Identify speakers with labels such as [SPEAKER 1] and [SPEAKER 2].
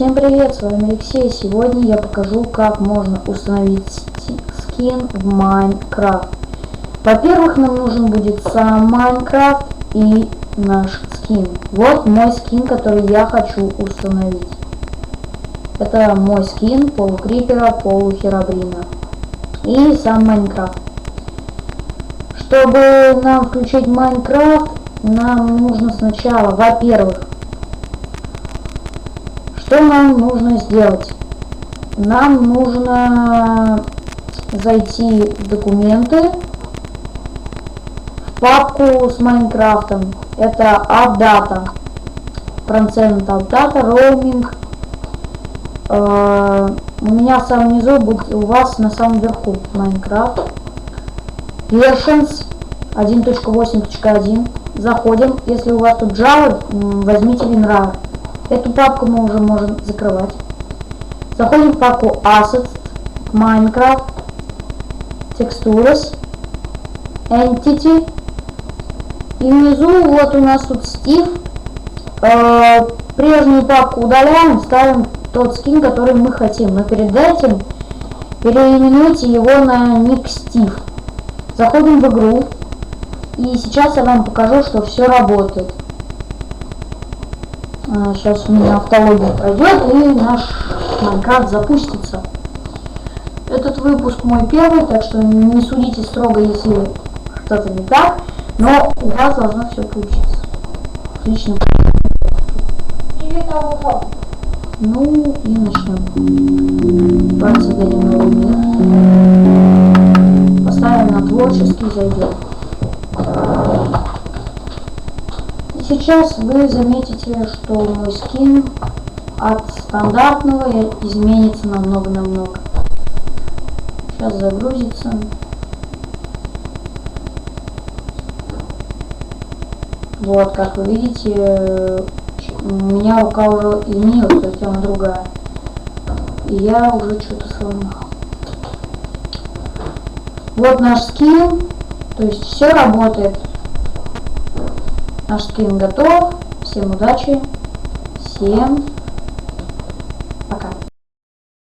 [SPEAKER 1] Всем привет, с вами Алексей. Сегодня я покажу, как можно установить скин в Майнкрафт. Во-первых, нам нужен будет сам Майнкрафт и наш скин. Вот мой скин, который я хочу установить. Это мой скин полукрипера, полухеробрина. И сам Майнкрафт. Чтобы нам включить Майнкрафт, нам нужно сначала, во-первых, что нам нужно сделать? Нам нужно зайти в документы, в папку с Майнкрафтом. Это AppData, процент AppData, roaming. У меня в самом низу будет, у вас на самом верху Майнкрафт. Versions 1.8.1. Заходим. Если у вас тут Java, возьмите WinRAR. Эту папку мы уже можем закрывать. Заходим в папку Assets, Minecraft, Textures, Entity. И внизу вот у нас тут Steve. Прежнюю папку удаляем, ставим тот скин, который мы хотим. Но перед этим переименуйте его на ник Steve. Заходим в игру. И сейчас я вам покажу, что все работает. Сейчас у меня автология пройдет и наш Майнкрафт запустится. Этот выпуск мой первый, так что не судите строго, если что-то не так, но у вас должно все получиться. Отлично. Ну и начнем. Давайте создадим новый мир. Поставим на творческий, зайдем. Сейчас вы заметите, что мой скин от стандартного изменится намного. Сейчас загрузится. Вот, как вы видите, у меня рука уже изменилась, то есть она другая. И я уже что-то сломал. Вот наш скин, то есть все работает. Наш скин готов. Всем удачи. Всем